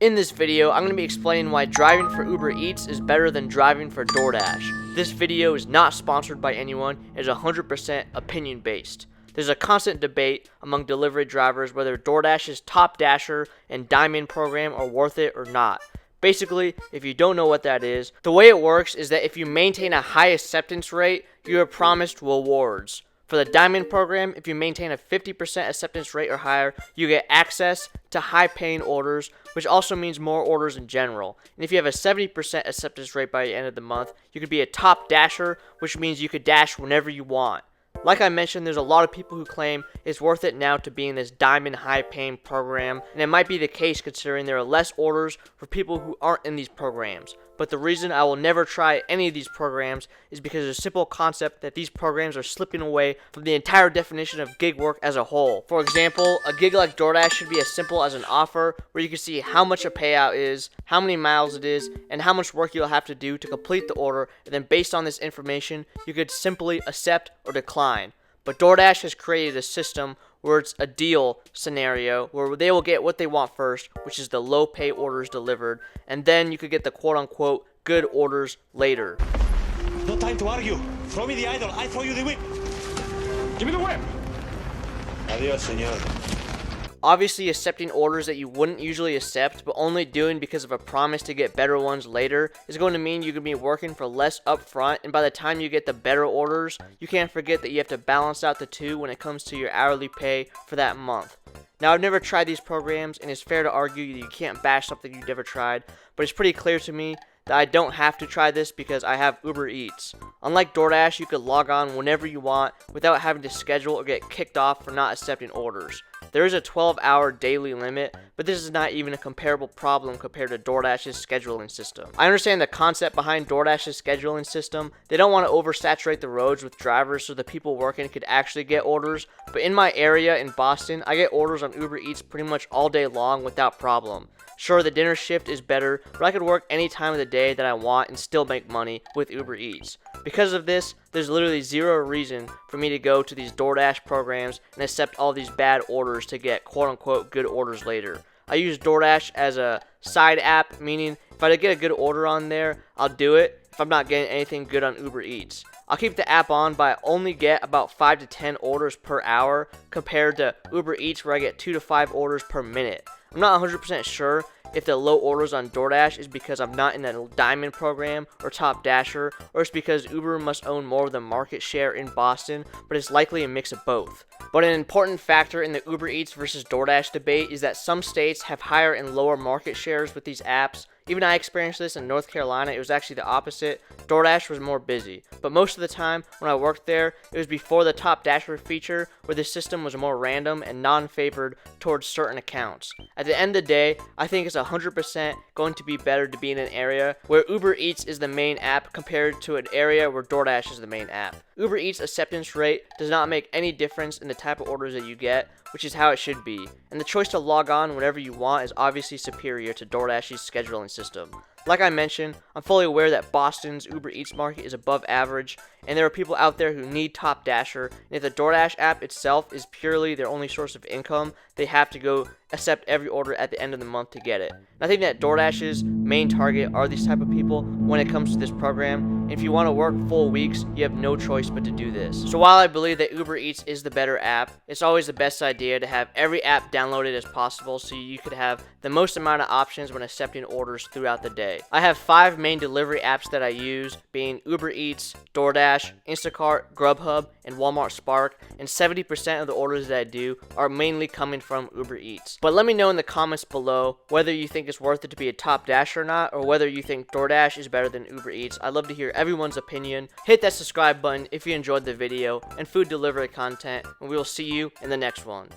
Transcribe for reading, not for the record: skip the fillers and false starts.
In this video, I'm going to be explaining why driving for Uber Eats is better than driving for DoorDash. This video is not sponsored by anyone and is 100% opinion based. There's a constant debate among delivery drivers whether DoorDash's Top Dasher and Diamond program are worth it or not. Basically, if you don't know what that is, the way it works is that if you maintain a high acceptance rate, you are promised rewards. For the Diamond program, if you maintain a 50% acceptance rate or higher, you get access to high-paying orders, which also means more orders in general. And if you have a 70% acceptance rate by the end of the month, you could be a top dasher, which means you could dash whenever you want. Like I mentioned, there's a lot of people who claim it's worth it now to be in this Diamond high-paying program, and it might be the case considering there are less orders for people who aren't in these programs. But the reason I will never try any of these programs is because of the simple concept that these programs are slipping away from the entire definition of gig work as a whole. For example, a gig like DoorDash should be as simple as an offer where you can see how much a payout is, how many miles it is, and how much work you'll have to do to complete the order, and then based on this information, you could simply accept or decline. But DoorDash has created a system where it's a deal scenario where they will get what they want first, which is the low pay orders delivered, and then you could get the quote unquote good orders later. No time to argue. Throw me the idol, I throw you the whip. Give me the whip. Adios, señor. Obviously, accepting orders that you wouldn't usually accept, but only doing because of a promise to get better ones later, is going to mean you can be working for less upfront, and by the time you get the better orders, you can't forget that you have to balance out the two when it comes to your hourly pay for that month. Now, I've never tried these programs, and it's fair to argue that you can't bash something you've never tried, but it's pretty clear to me that I don't have to try this because I have Uber Eats. Unlike DoorDash, you could log on whenever you want without having to schedule or get kicked off for not accepting orders. There is a 12-hour daily limit, but this is not even a comparable problem compared to DoorDash's scheduling system. I understand the concept behind DoorDash's scheduling system. They don't want to oversaturate the roads with drivers so the people working could actually get orders, but in my area in Boston, I get orders on Uber Eats pretty much all day long without problem. Sure, the dinner shift is better, but I could work any time of the day that I want and still make money with Uber Eats. Because of this, there's literally zero reason for me to go to these DoorDash programs and accept all these bad orders to get quote-unquote good orders later. I use DoorDash as a side app, meaning if I get a good order on there, I'll do it if I'm not getting anything good on Uber Eats. I'll keep the app on, but I only get about 5 to 10 orders per hour compared to Uber Eats where I get 2 to 5 orders per minute. I'm not 100% sure if the low orders on DoorDash is because I'm not in the Diamond program or Top Dasher, or it's because Uber must own more of the market share in Boston, but it's likely a mix of both. But an important factor in the Uber Eats versus DoorDash debate is that some states have higher and lower market shares with these apps. Even I experienced this in North Carolina. It was actually the opposite. DoorDash was more busy. But most of the time when I worked there, it was before the Top Dasher feature where the system was more random and non-favored towards certain accounts. At the end of the day, I think it's 100% going to be better to be in an area where Uber Eats is the main app compared to an area where DoorDash is the main app. Uber Eats acceptance rate does not make any difference in the type of orders that you get, which is how it should be. And the choice to log on whenever you want is obviously superior to DoorDash's scheduling system. Like I mentioned, I'm fully aware that Boston's Uber Eats market is above average, and there are people out there who need Top Dasher, and if the DoorDash app itself is purely their only source of income, they have to go accept every order at the end of the month to get it. And I think that DoorDash's main target are these type of people when it comes to this program, and if you want to work full weeks, you have no choice but to do this. So while I believe that Uber Eats is the better app, it's always the best idea to have every app downloaded as possible so you could have the most amount of options when accepting orders throughout the day. I have 5 main delivery apps that I use, being Uber Eats, DoorDash, Instacart, Grubhub, and Walmart Spark, and 70% of the orders that I do are mainly coming from Uber Eats. But let me know in the comments below whether you think it's worth it to be a Top Dasher or not, or whether you think DoorDash is better than Uber Eats. I'd love to hear everyone's opinion. Hit that subscribe button if you enjoyed the video and food delivery content, and we will see you in the next one.